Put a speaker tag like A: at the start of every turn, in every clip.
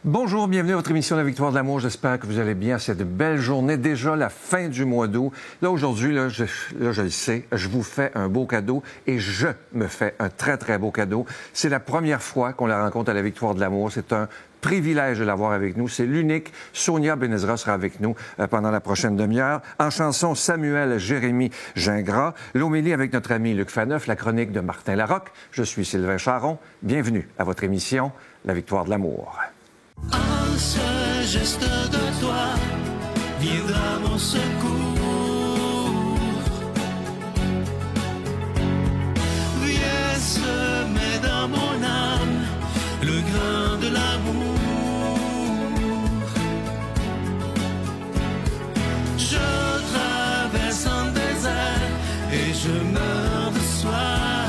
A: Bonjour, bienvenue à votre émission La Victoire de l'amour. J'espère que vous allez bien cette belle journée. Déjà la fin du mois d'août. Là, aujourd'hui, je le sais, je vous fais un beau cadeau et je me fais un très, très beau cadeau. C'est la première fois qu'on la rencontre à La Victoire de l'amour. C'est un privilège de l'avoir avec nous. C'est l'unique. Sonia Benezra sera avec nous pendant la prochaine demi-heure. En chanson, Samuel Jérémy Gingras. L'homélie avec notre ami Luc Faneuf. La chronique de Martin Larocque. Je suis Sylvain Charon. Bienvenue à votre émission La Victoire de l'amour.
B: Un seul geste de toi viendra mon secours. Viens semer dans mon âme le grain de l'amour. Je traverse un désert et je meurs de soif.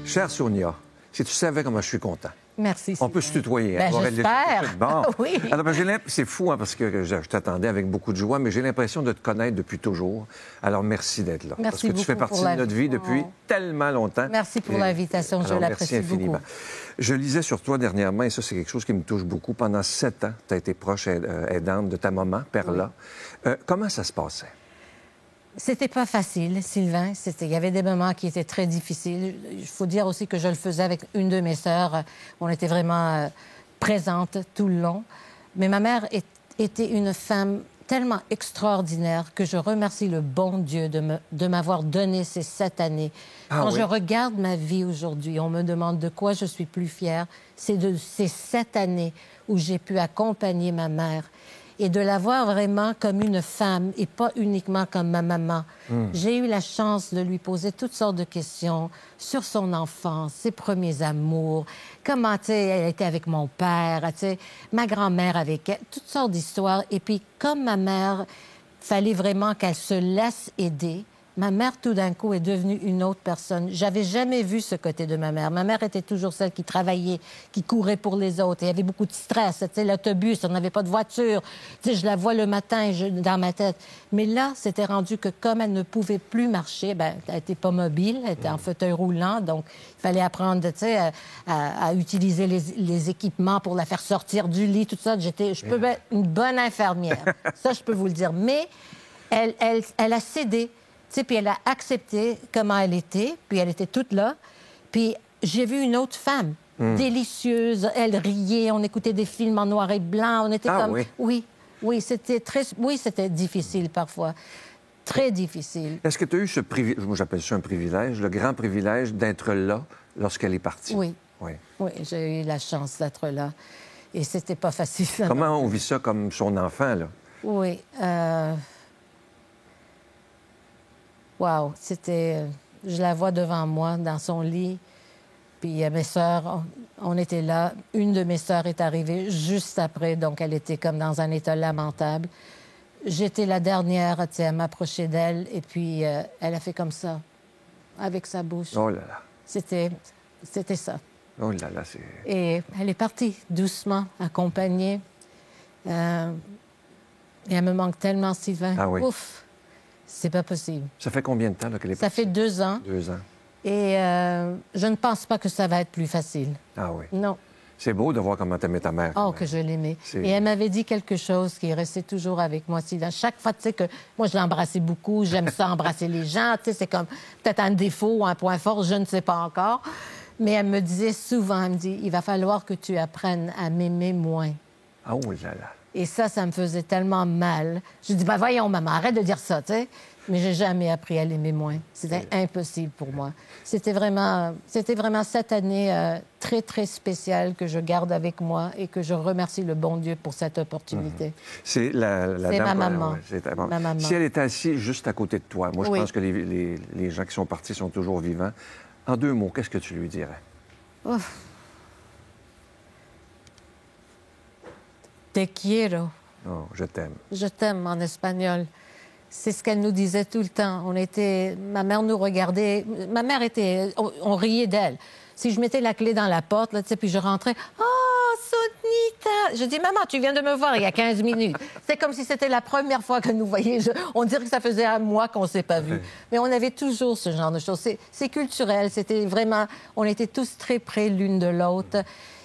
A: Chère Sonia, si tu savais comment je suis content.
C: Merci.
A: On peut se tutoyer.
C: Ben, j'espère.
A: Bon.
C: Oui.
A: Alors, c'est fou, parce que je t'attendais avec beaucoup de joie, mais j'ai l'impression de te connaître depuis toujours. Alors, merci d'être là.
C: Merci
A: parce que tu fais partie de notre vie depuis tellement longtemps.
C: Merci pour l'invitation, je l'apprécie
A: infiniment.
C: beaucoup.
A: Je lisais sur toi dernièrement, et ça, c'est quelque chose qui me touche beaucoup. Pendant 7 ans, tu as été proche aidante de ta maman, Perla. Oui. Comment ça se passait?
C: C'était pas facile, Sylvain. Il y avait des moments qui étaient très difficiles. Il faut dire aussi que je le faisais avec une de mes sœurs. On était vraiment présentes tout le long. Mais ma mère était une femme tellement extraordinaire que je remercie le bon Dieu de m'avoir donné ces 7 années. Quand je regarde ma vie aujourd'hui, on me demande de quoi je suis plus fière. C'est de ces 7 années où j'ai pu accompagner ma mère et de la voir vraiment comme une femme et pas uniquement comme ma maman. J'ai eu la chance de lui poser toutes sortes de questions sur son enfance, ses premiers amours, comment, tu sais, elle était avec mon père, tu sais, ma grand-mère avec elle, toutes sortes d'histoires. Et puis, comme ma mère, fallait vraiment qu'elle se laisse aider. Ma mère, tout d'un coup, est devenue une autre personne. J'avais jamais vu ce côté de ma mère. Ma mère était toujours celle qui travaillait, qui courait pour les autres. Il y avait beaucoup de stress. Tu sais, l'autobus, on n'avait pas de voiture. Tu sais, je la vois le matin dans ma tête. Mais là, c'était rendu que comme elle ne pouvait plus marcher, elle n'était pas mobile, elle était en fauteuil roulant. Donc, il fallait apprendre, tu sais, à utiliser les équipements pour la faire sortir du lit, tout ça. Je peux être une bonne infirmière. Ça, je peux vous le dire. Mais elle a cédé. Puis elle a accepté comment elle était, puis elle était toute là. Puis j'ai vu une autre femme, délicieuse, elle riait, on écoutait des films en noir et blanc, on était comme... Oui, c'était difficile parfois, très difficile.
A: Est-ce que tu as eu ce privilège, moi j'appelle ça un privilège, le grand privilège d'être là lorsqu'elle est partie?
C: Oui, j'ai eu la chance d'être là. Et c'était pas facile.
A: Comment on vit ça comme son enfant, là?
C: Oui, wow, c'était... Je la vois devant moi, dans son lit. Puis mes sœurs, on était là. Une de mes sœurs est arrivée juste après, donc elle était comme dans un état lamentable. J'étais la dernière, tu sais, à m'approcher d'elle, et puis elle a fait comme ça, avec sa bouche.
A: Oh là là.
C: C'était ça.
A: Oh là là, c'est...
C: Et elle est partie, doucement, accompagnée. Et elle me manque tellement, Sylvain.
A: Ah oui.
C: Ouf! C'est pas possible.
A: Ça fait combien de temps là, qu'elle est partie?
C: Ça fait 2 ans.
A: 2 ans.
C: Et je ne pense pas que ça va être plus facile.
A: Ah oui.
C: Non.
A: C'est beau de voir comment t'aimais ta mère.
C: Oh, que je l'aimais. Et elle m'avait dit quelque chose qui est resté toujours avec moi. À chaque fois, tu sais, que moi, je l'embrassais beaucoup. J'aime ça, embrasser les gens. Tu sais, c'est comme peut-être un défaut ou un point fort, je ne sais pas encore. Mais elle me disait souvent, elle me dit, il va falloir que tu apprennes à m'aimer moins.
A: Ah oh là là.
C: Et ça me faisait tellement mal. Je dis, voyons, maman, arrête de dire ça, tu sais. Mais j'ai jamais appris à l'aimer moins. C'était impossible pour moi. C'était vraiment cette année très, très spéciale que je garde avec moi et que je remercie le bon Dieu pour cette opportunité.
A: C'est la
C: C'est
A: dame,
C: ma maman.
A: Ma maman. Si elle était assise juste à côté de toi, moi, je pense que les gens qui sont partis sont toujours vivants. En 2 mots, qu'est-ce que tu lui dirais?
C: Ouf. Te quiero.
A: Oh, je t'aime.
C: Je t'aime en espagnol. C'est ce qu'elle nous disait tout le temps. Ma mère nous regardait. Ma mère était... On riait d'elle. Si je mettais la clé dans la porte, là, puis je rentrais... « Ah, oh, temps? Je dis, maman, tu viens de me voir il y a 15 minutes. C'est comme si c'était la première fois que nous voyions. On dirait que ça faisait un mois qu'on ne s'est pas vus. Mais on avait toujours ce genre de choses. C'est culturel. C'était vraiment... On était tous très près l'une de l'autre.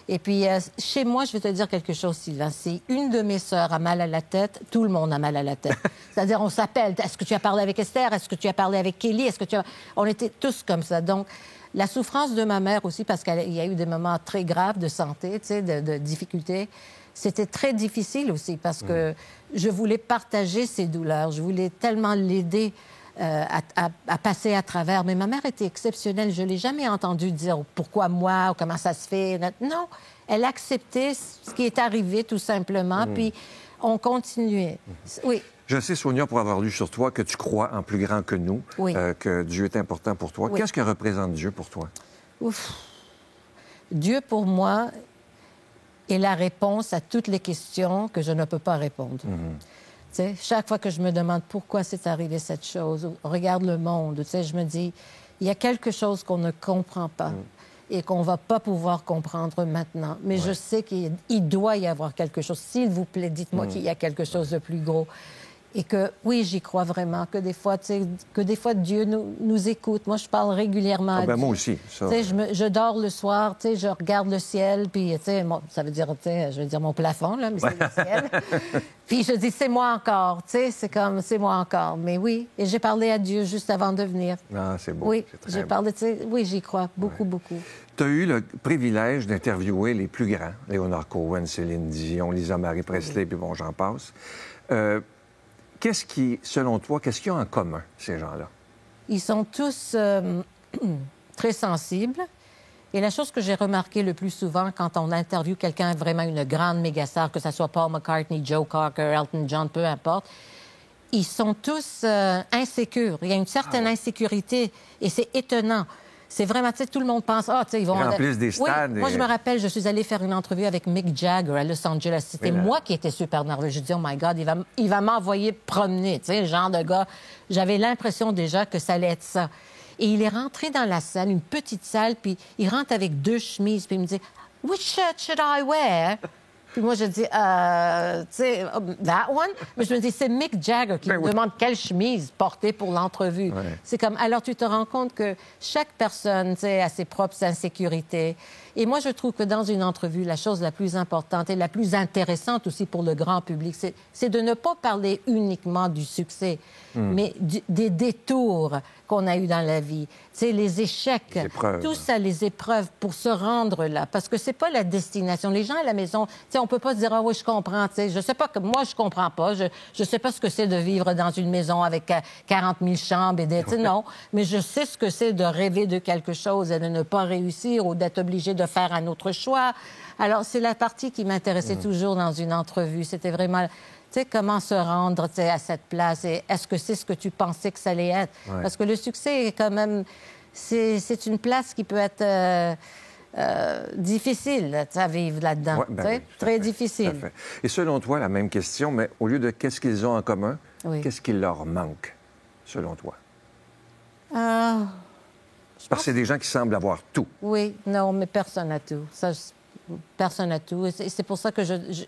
C: Et puis, chez moi, je vais te dire quelque chose, Sylvain. Si une de mes sœurs a mal à la tête, tout le monde a mal à la tête. C'est-à-dire, on s'appelle. Est-ce que tu as parlé avec Esther? Est-ce que tu as parlé avec Kelly? Est-ce que tu as... On était tous comme ça. Donc, la souffrance de ma mère aussi, parce qu'il y a eu des moments très graves de santé, tu sais, de difficultés, c'était très difficile aussi parce que je voulais partager ses douleurs. Je voulais tellement l'aider à passer à travers. Mais ma mère était exceptionnelle. Je ne l'ai jamais entendue dire pourquoi moi ou comment ça se fait. Non, elle acceptait ce qui est arrivé tout simplement, puis on continuait. Oui.
A: Je sais, Sonia, pour avoir lu sur toi, que tu crois en plus grand que nous, que Dieu est important pour toi.
C: Oui.
A: Qu'est-ce que représente Dieu pour toi?
C: Ouf. Dieu, pour moi, est la réponse à toutes les questions que je ne peux pas répondre. Tu sais, chaque fois que je me demande pourquoi c'est arrivé cette chose, ou regarde le monde, tu sais, je me dis, il y a quelque chose qu'on ne comprend pas et qu'on ne va pas pouvoir comprendre maintenant. Mais je sais qu'il doit y avoir quelque chose. S'il vous plaît, dites-moi qu'il y a quelque chose de plus gros. Et que, oui, j'y crois vraiment, que des fois, tu sais, que des fois, Dieu nous écoute. Moi, je parle régulièrement à Dieu.
A: Moi aussi, ça.
C: Tu sais, je dors le soir, tu sais, je regarde le ciel, puis, tu sais, ça veut dire, tu sais, je veux dire mon plafond, là, mais c'est le ciel. Puis je dis, c'est moi encore, tu sais, c'est comme, c'est moi encore. Mais oui, et j'ai parlé à Dieu juste avant de venir.
A: Ah, c'est beau.
C: Oui,
A: C'est très
C: j'ai
A: beau.
C: parlé, tu sais, oui, j'y crois, beaucoup, beaucoup.
A: Tu as eu le privilège d'interviewer les plus grands, Léonard Cohen, Céline Dion, Lisa Marie Presley, puis bon, j'en passe. Qu'est-ce qui, selon toi, qu'est-ce qu'ils ont en commun, ces gens-là?
C: Ils sont tous très sensibles. Et la chose que j'ai remarquée le plus souvent quand on interviewe quelqu'un, vraiment une grande mégastar, que ce soit Paul McCartney, Joe Cocker, Elton John, peu importe, ils sont tous insécures. Il y a une certaine insécurité et c'est étonnant. C'est vraiment, tu sais, tout le monde pense, tu sais, ils vont...
A: Ils remplissent des stades.
C: Oui. Moi, je me rappelle, je suis allée faire une entrevue avec Mick Jagger à Los Angeles. C'était moi qui étais super nerveuse. Je dis, oh my God, il va m'envoyer promener. Tu sais, le genre de gars. J'avais l'impression déjà que ça allait être ça. Et il est rentré dans la salle, une petite salle, puis il rentre avec 2 chemises, puis il me dit, which shirt should I wear? Puis moi, je dis, tu sais, that one? Mais je me dis, c'est Mick Jagger qui me demande quelle chemise porter pour l'entrevue. C'est comme, alors tu te rends compte que chaque personne, tu sais, a ses propres insécurités. Et moi, je trouve que dans une entrevue, la chose la plus importante et la plus intéressante aussi pour le grand public, c'est de ne pas parler uniquement du succès, mais des détours qu'on a eus dans la vie. Tu sais, les échecs, tout ça, les épreuves pour se rendre là. Parce que c'est pas la destination. Les gens à la maison, tu sais, on peut pas se dire, ah oui, je comprends, tu sais. Je sais pas que moi, je comprends pas. Je sais pas ce que c'est de vivre dans une maison avec 40 000 chambres et des... Tu sais, non. Mais je sais ce que c'est de rêver de quelque chose et de ne pas réussir ou d'être obligé de faire un autre choix. Alors, c'est la partie qui m'intéressait toujours dans une entrevue. C'était vraiment... Tu sais, comment se rendre à cette place et est-ce que c'est ce que tu pensais que ça allait être? Parce que le succès est quand même... C'est une place qui peut être difficile à vivre là-dedans. Très difficile.
A: Tout à fait. Et selon toi, la même question, mais au lieu de qu'est-ce qu'ils ont en commun, qu'est-ce qui leur manque, selon toi? Parce que c'est des gens qui semblent avoir tout.
C: Oui, non, mais personne n'a tout. Ça, personne n'a tout. Et c'est pour ça que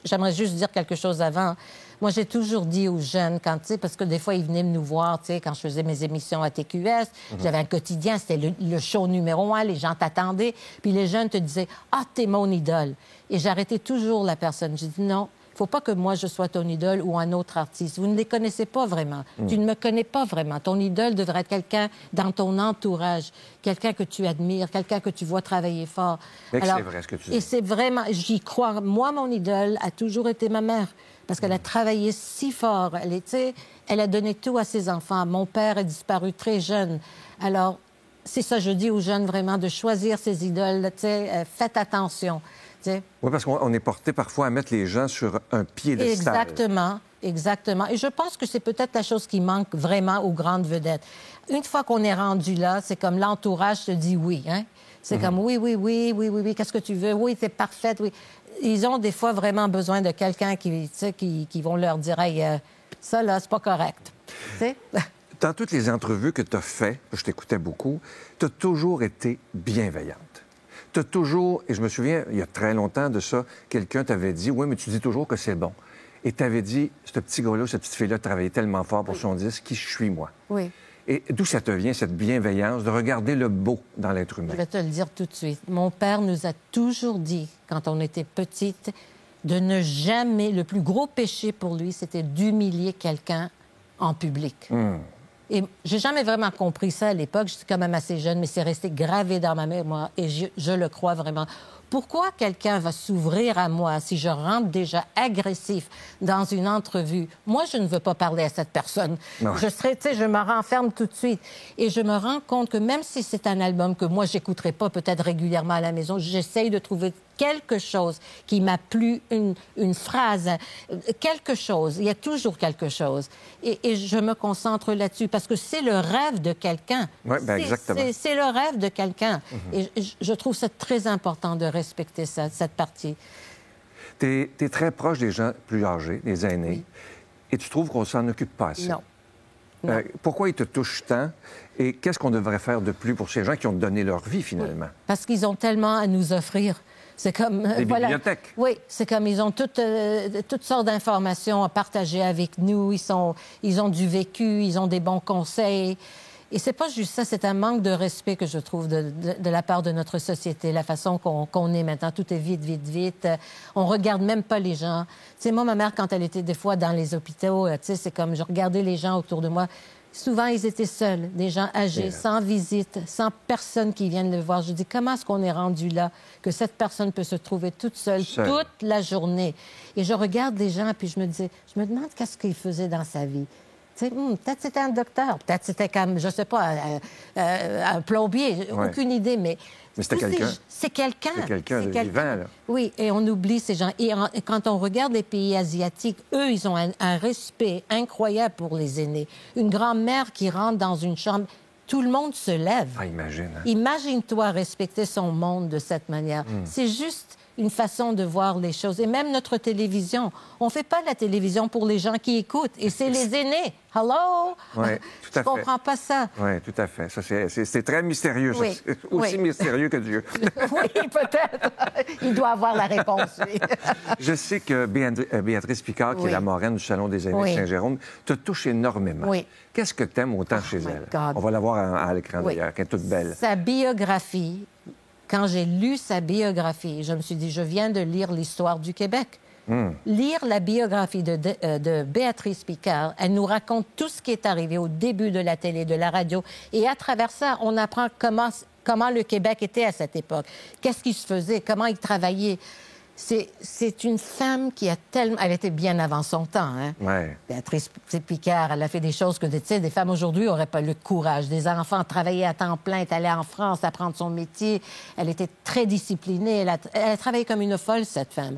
C: j'aimerais juste dire quelque chose avant. Moi, j'ai toujours dit aux jeunes, parce que des fois, ils venaient nous voir, quand je faisais mes émissions à TQS, j'avais un quotidien, c'était le show numéro 1, les gens t'attendaient, puis les jeunes te disaient « Ah, t'es mon idole ». Et j'arrêtais toujours la personne. J'ai dit « Non, il ne faut pas que moi, je sois ton idole ou un autre artiste. Vous ne les connaissez pas vraiment. Tu ne me connais pas vraiment. Ton idole devrait être quelqu'un dans ton entourage, quelqu'un que tu admires, quelqu'un que tu vois travailler fort. »
A: C'est vrai ce que tu dis.
C: Et c'est vraiment, j'y crois. Moi, mon idole a toujours été ma mère. Parce qu'elle a travaillé si fort. Elle a donné tout à ses enfants. Mon père a disparu très jeune. Alors, c'est ça, je dis aux jeunes vraiment, de choisir ses idoles. Faites attention. Oui,
A: parce qu'on est porté parfois à mettre les gens sur un piédestal.
C: Exactement, exactement. Et je pense que c'est peut-être la chose qui manque vraiment aux grandes vedettes. Une fois qu'on est rendu là, c'est comme l'entourage te dit oui. Hein? C'est comme oui, qu'est-ce que tu veux? Oui, c'est parfait, oui. Ils ont des fois vraiment besoin de quelqu'un qui vont leur dire « Hey, ça, là, c'est pas correct. »
A: Dans toutes les entrevues que tu as faites, je t'écoutais beaucoup, tu as toujours été bienveillante. t'as toujours, et je me souviens, il y a très longtemps de ça, quelqu'un t'avait dit, oui, mais tu dis toujours que c'est bon. Et t'avais dit, ce petit gars-là, cette petite fille-là travaillait tellement fort pour son disque, qui je suis, moi.
C: Oui.
A: Et d'où ça te vient, cette bienveillance de regarder le beau dans l'être humain?
C: Je vais te le dire tout de suite. Mon père nous a toujours dit, quand on était petite, de ne jamais... Le plus gros péché pour lui, c'était d'humilier quelqu'un en public. Et j'ai jamais vraiment compris ça à l'époque. J'étais quand même assez jeune, mais c'est resté gravé dans ma mémoire et je le crois vraiment. Pourquoi quelqu'un va s'ouvrir à moi si je rentre déjà agressif dans une entrevue? Moi, je ne veux pas parler à cette personne.
A: Non.
C: Je me renferme tout de suite. Et je me rends compte que même si c'est un album que moi, j'écouterai pas peut-être régulièrement à la maison, j'essaye de trouver quelque chose qui m'a plu, une phrase, quelque chose. Il y a toujours quelque chose. Et je me concentre là-dessus parce que c'est le rêve de quelqu'un.
A: Oui, bien exactement.
C: C'est le rêve de quelqu'un. Et je trouve ça très important de respecter ça, cette partie.
A: Tu es très proche des gens plus âgés, des aînés,
C: Oui.
A: et tu trouves qu'on s'en occupe pas assez.
C: Non. Non.
A: Pourquoi ils te touchent tant? Et qu'est-ce qu'on devrait faire de plus pour ces gens qui ont donné leur vie, finalement?
C: Parce qu'ils ont tellement à nous offrir. C'est comme...
A: Des bibliothèques.
C: Oui, c'est comme ils ont toutes sortes d'informations à partager avec nous. Ils ont du vécu, ils ont des bons conseils. Et c'est pas juste ça, c'est un manque de respect que je trouve de la part de notre société, la façon qu'on est maintenant. Tout est vite, vite, vite. On regarde même pas les gens. Tu sais, moi, ma mère, quand elle était des fois dans les hôpitaux, tu sais, c'est comme je regardais les gens autour de moi. Souvent, ils étaient seuls, des gens âgés, sans visite, sans personne qui vienne le voir. Je dis, comment est-ce qu'on est rendu là, que cette personne peut se trouver toute seule toute la journée? Et je regarde les gens, puis je me demande qu'est-ce qu'il faisait dans sa vie. Peut-être c'était un docteur, peut-être c'était comme, je sais pas, un plombier, aucune idée, mais
A: c'était quelqu'un.
C: C'est quelqu'un.
A: C'est quelqu'un de vivant, là.
C: Oui, et on oublie ces gens. Et quand on regarde les pays asiatiques, eux, ils ont un respect incroyable pour les aînés. Une grand-mère qui rentre dans une chambre, tout le monde se lève.
A: Ah, imagine. Hein?
C: Imagine-toi respecter son monde de cette manière. C'est juste une façon de voir les choses. Et même notre télévision, on ne fait pas la télévision pour les gens qui écoutent. Et c'est les aînés. Hello?
A: Oui, tout à fait.
C: Je comprends pas ça.
A: Oui, tout à fait. Ça, c'est très mystérieux.
C: Oui.
A: Ça. C'est aussi mystérieux que Dieu.
C: Oui, peut-être. Il doit avoir la réponse, lui.
A: Je sais que Béatrice Picard, qui est la marraine du Salon des aînés de Saint-Jérôme, te touche énormément.
C: Oui.
A: Qu'est-ce que tu aimes autant chez elle?
C: God.
A: On va la voir à l'écran, d'ailleurs, qui est toute belle.
C: Sa biographie, quand j'ai lu sa biographie, je me suis dit, je viens de lire l'histoire du Québec. Lire la biographie de Béatrice Picard, elle nous raconte tout ce qui est arrivé au début de la télé, de la radio. Et à travers ça, on apprend comment le Québec était à cette époque. Qu'est-ce qui se faisait, comment il travaillait. C'est une femme qui a tellement... Elle était bien avant son temps, hein?
A: Ouais.
C: Béatrice Picard, elle a fait des choses que, tu sais, des femmes aujourd'hui n'auraient pas le courage. Des enfants travaillaient à temps plein, est allée en France apprendre son métier. Elle était très disciplinée. Elle a travaillé comme une folle, cette femme.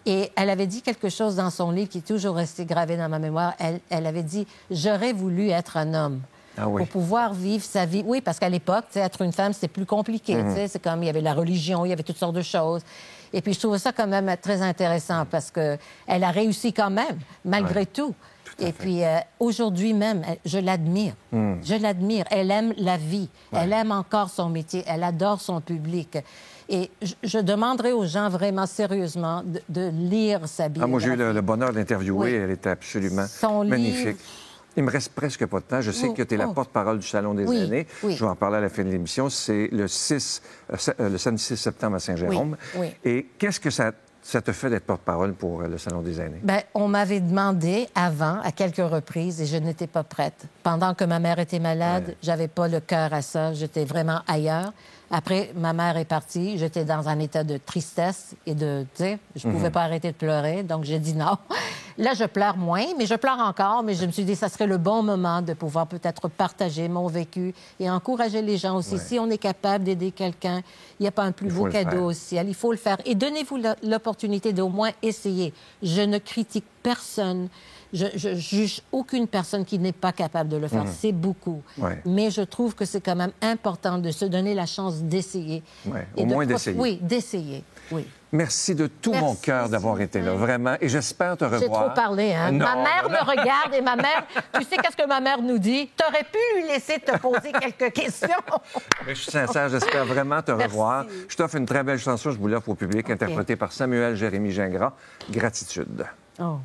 C: Et elle avait dit quelque chose dans son livre qui est toujours resté gravé dans ma mémoire. Elle avait dit « J'aurais voulu être un homme ».
A: Ah oui.
C: Pour pouvoir vivre sa vie. Oui, parce qu'à l'époque, être une femme, c'était plus compliqué. C'est comme, il y avait la religion, il y avait toutes sortes de choses. Et puis, je trouve ça quand même très intéressant parce qu'elle a réussi quand même, malgré tout. Et puis, aujourd'hui même, je l'admire. Je l'admire. Elle aime la vie. Elle aime encore son métier. Elle adore son public. Et je demanderais aux gens vraiment sérieusement de lire sa biographie.
A: Moi, j'ai eu le bonheur d'interviewer.
C: Oui.
A: Elle était absolument
C: Son
A: magnifique.
C: livre...
A: Il me reste presque pas de temps. Je sais que tu es la porte-parole du Salon des aînés.
C: Oui.
A: Je vais en parler à la fin de l'émission. C'est le samedi 6 septembre à Saint-Jérôme.
C: Oui.
A: Et qu'est-ce que ça te fait d'être porte-parole pour le Salon des aînés?
C: Bien, on m'avait demandé avant, à quelques reprises, et je n'étais pas prête. Pendant que ma mère était malade, j'avais pas le cœur à ça. J'étais vraiment ailleurs. Après, ma mère est partie. J'étais dans un état de tristesse et de... Tu sais, je pouvais pas arrêter de pleurer, donc j'ai dit non. Là, je pleure moins, mais je pleure encore. Mais je me suis dit, ça serait le bon moment de pouvoir peut-être partager mon vécu et encourager les gens aussi. Si on est capable d'aider quelqu'un, il n'y a pas un plus beau cadeau au ciel. Il faut le faire. Et donnez-vous l'opportunité d'au moins essayer. Je ne critique personne. Je juge aucune personne qui n'est pas capable de le faire. C'est beaucoup. Ouais. Mais je trouve que c'est quand même important de se donner la chance d'essayer.
A: Ouais. Au moins d'essayer.
C: Oui, d'essayer. Oui.
A: Merci de tout mon cœur d'avoir été là, vraiment. Et j'espère te revoir.
C: J'ai trop parlé, hein?
A: Non,
C: ma mère me regarde et ma mère... Tu sais qu'est-ce que ma mère nous dit? T'aurais pu lui laisser te poser quelques questions.
A: Mais je suis sincère, j'espère vraiment te revoir. Je t'offre une très belle chanson, je vous l'offre au public, interprétée par Samuel Jérémy Gingras. Gratitude.
C: Oh.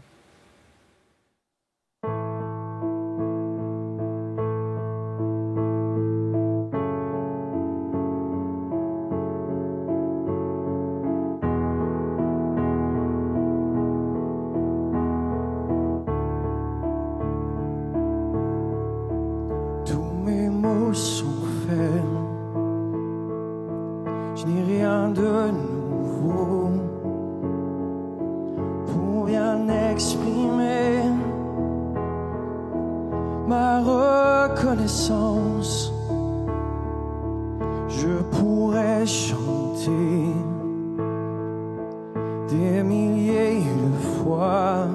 D: Sont faits. Je n'ai rien de nouveau pour bien exprimer ma reconnaissance. Je pourrais chanter des milliers de fois.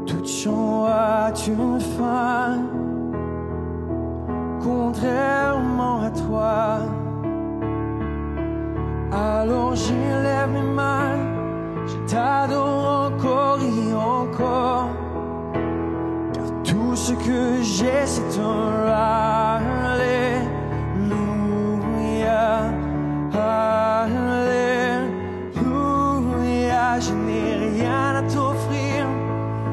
D: Tout chant a une fin. Contrairement à toi, alors j'élève mes mains, je t'adore encore et encore, car tout ce que j'ai c'est un Alléluia, Alléluia. Je n'ai rien à t'offrir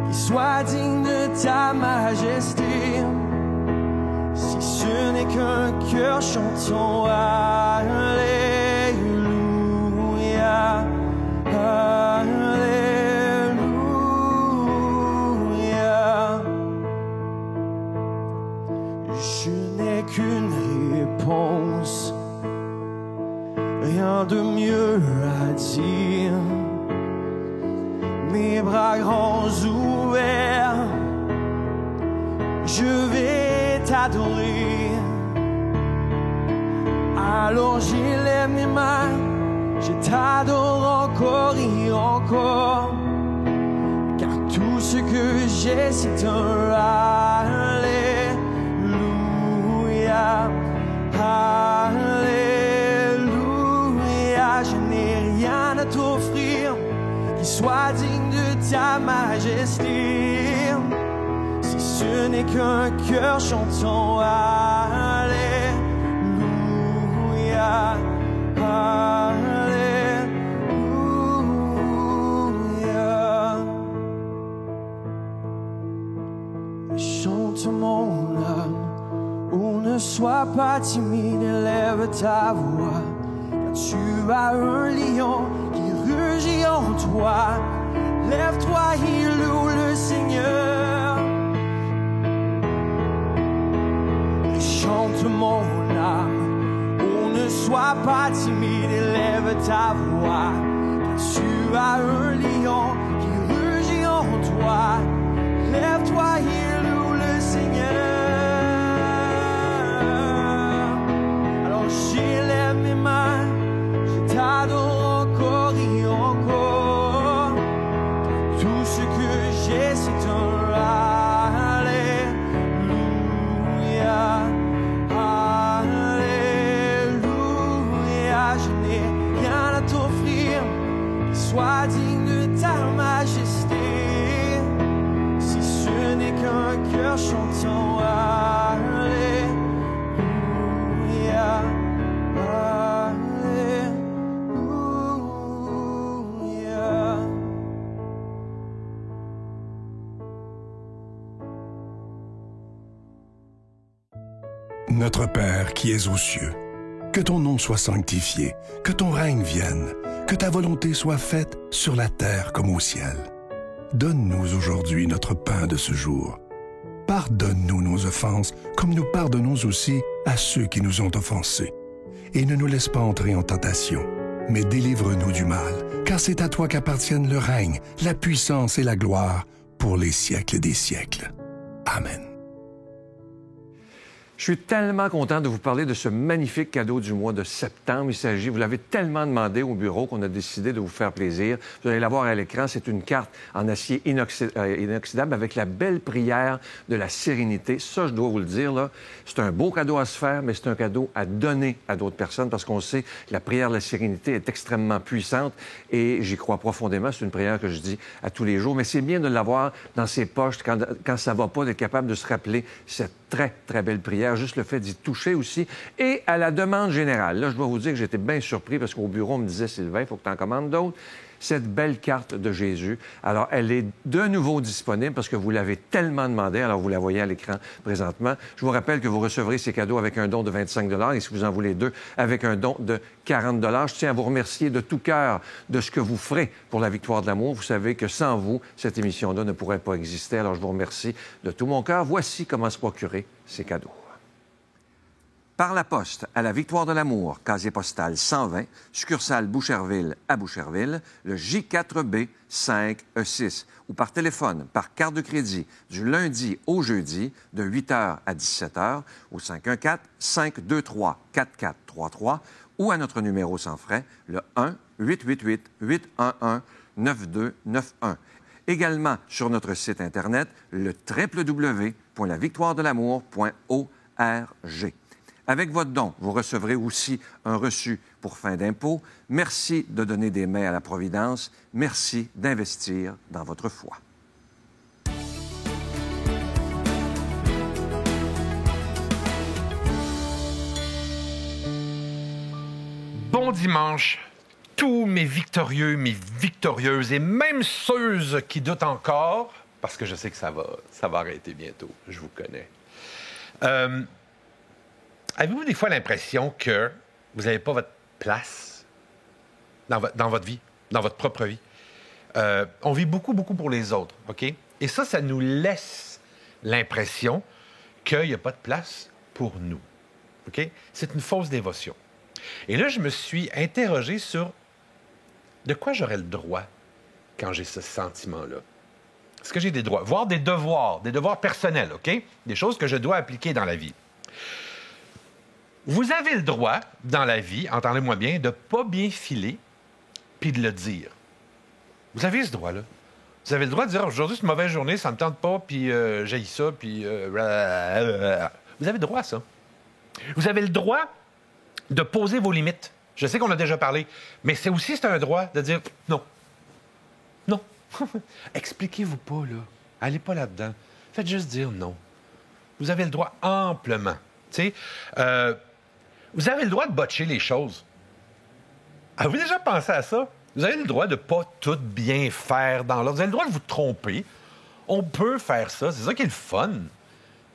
D: qui soit digne de ta majesté. Ce n'est qu'un cœur chantant Alléluia, Alléluia. Je n'ai qu'une réponse, rien de mieux à dire. Mes bras grands ouverts, je vais t'adorer. Alors j'élève mes mains, je t'adore encore et encore, car tout ce que j'ai c'est un Alléluia, Alléluia. Je n'ai rien à t'offrir qui soit digne de ta majesté. Si ce n'est qu'un cœur chantant Alléluia, Alléluia. Chante mon âme, oh ne sois pas timide, élève ta voix, car tu as un lion qui rugit en toi. Lève-toi et loue le Seigneur. Chante mon âme, oh ne sois pas timide, élève ta voix, car tu as un lion qui rugit en toi. Lève-toi et loue le Seigneur. Alors j'élève mes mains, je t'adore encore et encore, car tout ce que j'ai c'est un sois digne de ta majesté. Si ce n'est qu'un cœur chantant Alléluia, Alléluia.
E: Notre Père qui es aux cieux, que ton nom soit sanctifié, que ton règne vienne, que ta volonté soit faite sur la terre comme au ciel. Donne-nous aujourd'hui notre pain de ce jour. Pardonne-nous nos offenses, comme nous pardonnons aussi à ceux qui nous ont offensés. Et ne nous laisse pas entrer en tentation, mais délivre-nous du mal, car c'est à toi qu'appartiennent le règne, la puissance et la gloire pour les siècles des siècles. Amen.
A: Je suis tellement content de vous parler de ce magnifique cadeau du mois de septembre. Il s'agit, vous l'avez tellement demandé au bureau qu'on a décidé de vous faire plaisir. Vous allez la voir à l'écran, c'est une carte en acier inoxydable avec la belle prière de la sérénité. Ça, je dois vous le dire, là, c'est un beau cadeau à se faire, mais c'est un cadeau à donner à d'autres personnes parce qu'on sait que la prière de la sérénité est extrêmement puissante et j'y crois profondément. C'est une prière que je dis à tous les jours, mais c'est bien de l'avoir dans ses poches quand ça va pas, d'être capable de se rappeler cette très, très belle prière. Juste le fait d'y toucher aussi. Et à la demande générale, là, je dois vous dire que j'étais bien surpris parce qu'au bureau, on me disait, Sylvain, il faut que tu en commandes d'autres. Cette belle carte de Jésus. Alors, elle est de nouveau disponible parce que vous l'avez tellement demandé. Alors, vous la voyez à l'écran présentement. Je vous rappelle que vous recevrez ces cadeaux avec un don de 25 et si vous en voulez deux, avec un don de 40 Je tiens à vous remercier de tout cœur de ce que vous ferez pour la victoire de l'amour. Vous savez que sans vous, cette émission-là ne pourrait pas exister. Alors, je vous remercie de tout mon cœur. Voici comment se procurer ces cadeaux. Par la poste à la Victoire de l'amour, casier postal 120, succursale Boucherville à Boucherville, le J4B 5E6, ou par téléphone, par carte de crédit, du lundi au jeudi, de 8h à 17h, au 514-523-4433, ou à notre numéro sans frais, le 1-888-811-9291. Également sur notre site Internet, le www.lavictoiredelamour.org. Avec votre don, vous recevrez aussi un reçu pour fin d'impôt. Merci de donner des mains à la Providence. Merci d'investir dans votre foi.
F: Bon dimanche, tous mes victorieux, mes victorieuses et même ceux qui doutent encore, parce que je sais que ça va arrêter bientôt, je vous connais. Avez-vous des fois l'impression que vous n'avez pas votre place dans votre vie, dans votre propre vie? On vit beaucoup pour les autres, OK? Et ça nous laisse l'impression qu'il n'y a pas de place pour nous, OK? C'est une fausse dévotion. Et là, je me suis interrogé sur de quoi j'aurais le droit quand j'ai ce sentiment-là. Est-ce que j'ai des droits? Voire des devoirs personnels, OK? Des choses que je dois appliquer dans la vie. Vous avez le droit, dans la vie, entendez-moi bien, de ne pas bien filer puis de le dire. Vous avez ce droit-là. Vous avez le droit de dire « Aujourd'hui, c'est une mauvaise journée, ça ne me tente pas, puis j'haïs ça, puis... Vous avez le droit à ça. Vous avez le droit de poser vos limites. Je sais qu'on a déjà parlé, mais c'est un droit de dire « Non. Non. » Expliquez-vous pas, là. Allez pas là-dedans. Faites juste dire « non ». Vous avez le droit amplement. Tu sais, vous avez le droit de botcher les choses. Avez-vous déjà pensé à ça? Vous avez le droit de ne pas tout bien faire dans l'ordre. Vous avez le droit de vous tromper. On peut faire ça. C'est ça qui est le fun.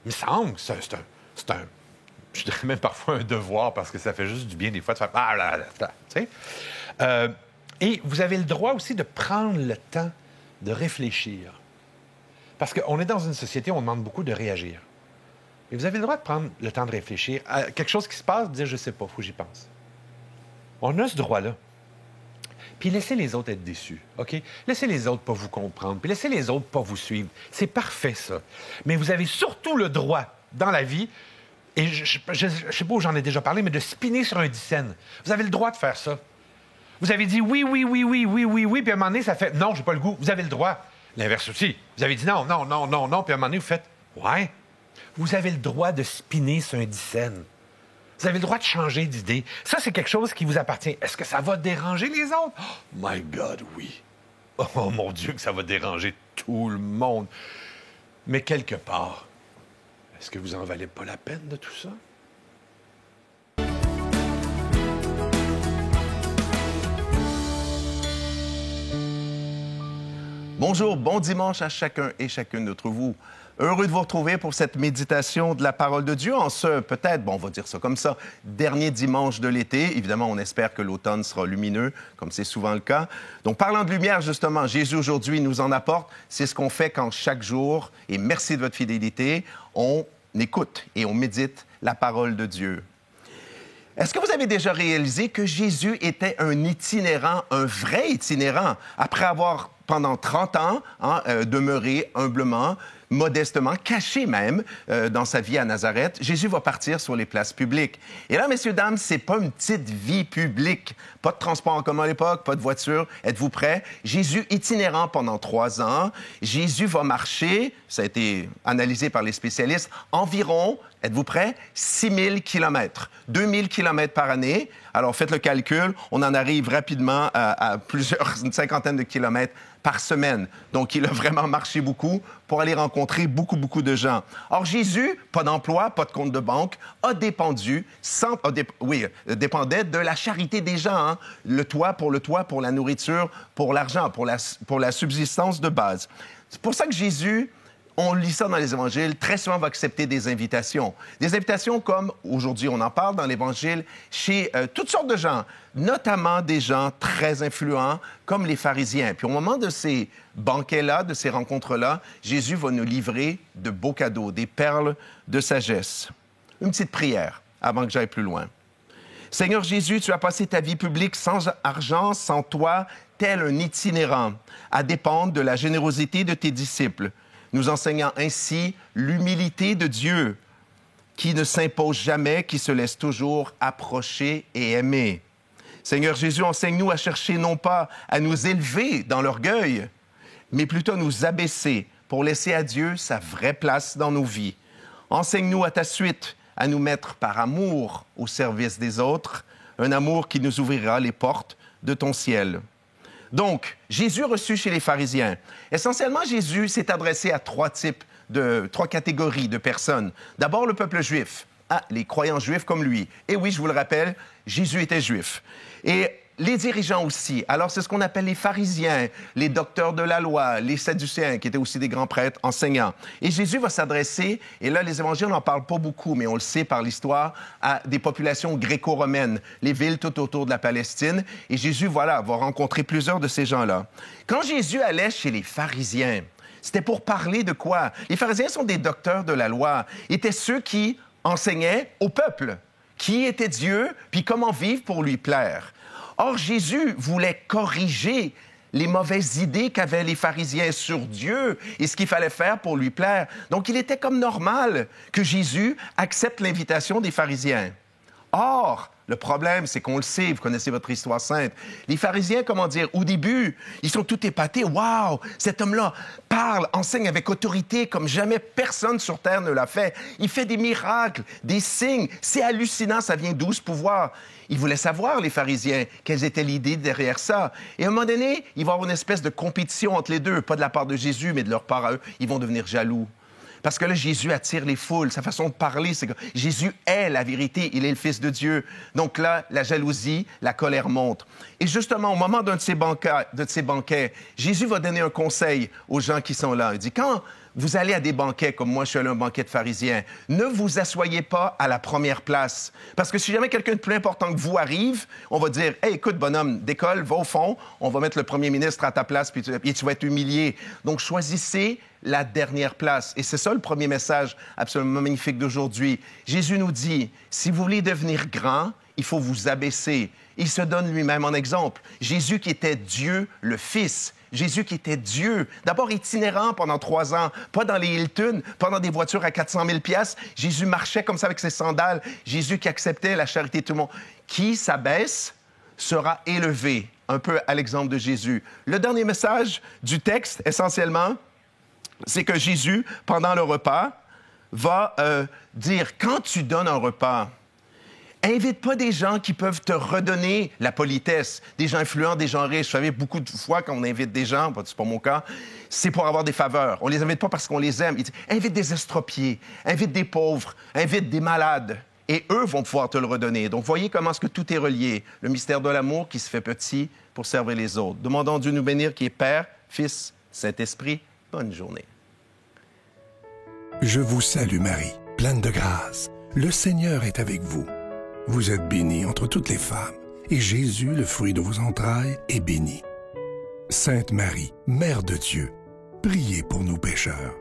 F: Il me semble que c'est un je dirais même parfois un devoir parce que ça fait juste du bien des fois de faire... Tu sais? Et vous avez le droit aussi de prendre le temps de réfléchir. Parce qu'on est dans une société où on demande beaucoup de réagir. Et vous avez le droit de prendre le temps de réfléchir à quelque chose qui se passe, de dire « je sais pas, faut que j'y pense ». On a ce droit-là. Puis laissez les autres être déçus, OK? Laissez les autres pas vous comprendre, puis laissez les autres pas vous suivre. C'est parfait, ça. Mais vous avez surtout le droit, dans la vie, et je sais pas où j'en ai déjà parlé, mais de spinner sur un dixaine. Vous avez le droit de faire ça. Vous avez dit oui, puis à un moment donné, ça fait « non, j'ai pas le goût ». Vous avez le droit. L'inverse aussi. Vous avez dit non, puis à un moment donné, vous faites « ouais ». Vous avez le droit de spinner sur un dixaine. Vous avez le droit de changer d'idée. Ça, c'est quelque chose qui vous appartient. Est-ce que ça va déranger les autres? Oh, my God, oui. Oh, mon Dieu, que ça va déranger tout le monde. Mais quelque part, est-ce que vous en valez pas la peine de tout ça?
G: Bonjour, bon dimanche à chacun et chacune d'entre vous. Heureux de vous retrouver pour cette méditation de la parole de Dieu en ce, peut-être, on va dire ça comme ça, dernier dimanche de l'été. Évidemment, on espère que l'automne sera lumineux, comme c'est souvent le cas. Donc, parlant de lumière, justement, Jésus aujourd'hui nous en apporte. C'est ce qu'on fait quand chaque jour, et merci de votre fidélité, on écoute et on médite la parole de Dieu. Est-ce que vous avez déjà réalisé que Jésus était un itinérant, un vrai itinérant? Après avoir pendant 30 ans, demeurer humblement, modestement, caché même dans sa vie à Nazareth, Jésus va partir sur les places publiques. Et là, messieurs, dames, c'est pas une petite vie publique. Pas de transport en commun à l'époque, pas de voiture. Êtes-vous prêts? Jésus itinérant pendant 3 ans. Jésus va marcher, ça a été analysé par les spécialistes, environ, êtes-vous prêts? 6 000 kilomètres. 2 000 kilomètres par année. Alors, faites le calcul, on en arrive rapidement à une cinquantaine de kilomètres par semaine. Donc, il a vraiment marché beaucoup pour aller rencontrer beaucoup de gens. Or, Jésus, pas d'emploi, pas de compte de banque, dépendait de la charité des gens. Hein? Le toit, pour la nourriture, pour l'argent, pour la subsistance de base. C'est pour ça que Jésus, on lit ça dans les évangiles, très souvent va accepter des invitations. Des invitations comme, aujourd'hui on en parle dans l'évangile, chez toutes sortes de gens, notamment des gens très influents comme les pharisiens. Puis au moment de ces banquets-là, de ces rencontres-là, Jésus va nous livrer de beaux cadeaux, des perles de sagesse. Une petite prière avant que j'aille plus loin. Seigneur Jésus, tu as passé ta vie publique sans argent, sans toi, tel un itinérant, à dépendre de la générosité de tes disciples, nous enseignant ainsi l'humilité de Dieu, qui ne s'impose jamais, qui se laisse toujours approcher et aimer. Seigneur Jésus, enseigne-nous à chercher non pas à nous élever dans l'orgueil, mais plutôt à nous abaisser pour laisser à Dieu sa vraie place dans nos vies. Enseigne-nous à ta suite à nous mettre par amour au service des autres, un amour qui nous ouvrira les portes de ton ciel. Donc, Jésus reçu chez les pharisiens. Essentiellement, Jésus s'est adressé à 3 catégories de personnes. D'abord, le peuple juif. Les croyants juifs comme lui. Et oui, je vous le rappelle, Jésus était juif. Et les dirigeants aussi. Alors, c'est ce qu'on appelle les pharisiens, les docteurs de la loi, les sadducéens, qui étaient aussi des grands prêtres, enseignants. Et Jésus va s'adresser, et là, les évangiles n'en parlent pas beaucoup, mais on le sait par l'histoire, à des populations gréco-romaines, les villes tout autour de la Palestine. Et Jésus, va rencontrer plusieurs de ces gens-là. Quand Jésus allait chez les pharisiens, c'était pour parler de quoi? Les pharisiens sont des docteurs de la loi, étaient ceux qui enseignaient au peuple qui était Dieu, puis comment vivre pour lui plaire. Or, Jésus voulait corriger les mauvaises idées qu'avaient les pharisiens sur Dieu et ce qu'il fallait faire pour lui plaire. Donc, il était comme normal que Jésus accepte l'invitation des pharisiens. Or, le problème, c'est qu'on le sait, vous connaissez votre histoire sainte. Les pharisiens, au début, ils sont tout épatés. « Wow, cet homme-là parle, enseigne avec autorité comme jamais personne sur terre ne l'a fait. Il fait des miracles, des signes. C'est hallucinant, ça vient d'où ce pouvoir? » Ils voulaient savoir, les pharisiens, quelles étaient l'idée derrière ça. Et à un moment donné, il va y avoir une espèce de compétition entre les deux, pas de la part de Jésus, mais de leur part à eux. Ils vont devenir jaloux. Parce que là, Jésus attire les foules. Sa façon de parler, c'est que Jésus est la vérité. Il est le Fils de Dieu. Donc là, la jalousie, la colère monte. Et justement, au moment d'un de ces banquets, Jésus va donner un conseil aux gens qui sont là. Il dit, quand vous allez à des banquets, comme moi, je suis allé à un banquet de pharisiens, ne vous asseyez pas à la première place. Parce que si jamais quelqu'un de plus important que vous arrive, on va dire, « Hey, écoute, bonhomme, décolle, va au fond, on va mettre le premier ministre à ta place, puis tu vas être humilié. » Donc, choisissez la dernière place. Et c'est ça le premier message absolument magnifique d'aujourd'hui. Jésus nous dit, si vous voulez devenir grand, il faut vous abaisser. Il se donne lui-même en exemple. Jésus qui était Dieu, le Fils. Jésus qui était Dieu. D'abord itinérant pendant 3 ans, pas dans les Hilton, pas dans des voitures à 400 000 $. Jésus marchait comme ça avec ses sandales. Jésus qui acceptait la charité de tout le monde. Qui s'abaisse sera élevé. Un peu à l'exemple de Jésus. Le dernier message du texte, essentiellement, c'est que Jésus, pendant le repas, va dire, quand tu donnes un repas, invite pas des gens qui peuvent te redonner la politesse, des gens influents, des gens riches. Vous savez, beaucoup de fois, quand on invite des gens, c'est pas mon cas, c'est pour avoir des faveurs. On les invite pas parce qu'on les aime. Il dit, invite des estropiés, invite des pauvres, invite des malades. Et eux vont pouvoir te le redonner. Donc, voyez comment est-ce que tout est relié. Le mystère de l'amour qui se fait petit pour servir les autres. Demandons à Dieu de nous bénir qui est Père, Fils, Saint-Esprit. Bonne journée.
E: Je vous salue Marie, pleine de grâce. Le Seigneur est avec vous. Vous êtes bénie entre toutes les femmes, et Jésus, le fruit de vos entrailles, est béni. Sainte Marie, Mère de Dieu, priez pour nous pécheurs,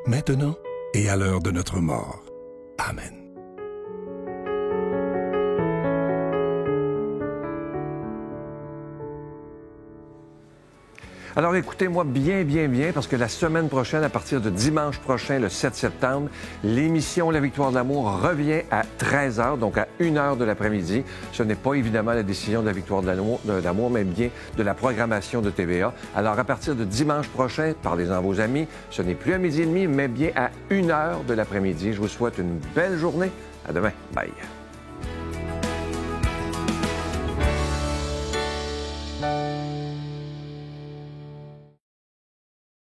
E: maintenant et à l'heure de notre mort. Amen.
A: Alors écoutez-moi bien, parce que la semaine prochaine, à partir de dimanche prochain, le 7 septembre, l'émission La Victoire de l'amour revient à 13h, donc à 1h de l'après-midi. Ce n'est pas évidemment la décision de La Victoire de l'amour, mais bien de la programmation de TVA. Alors à partir de dimanche prochain, parlez-en à vos amis. Ce n'est plus à 12h30, mais bien à 1h de l'après-midi. Je vous souhaite une belle journée. À demain. Bye.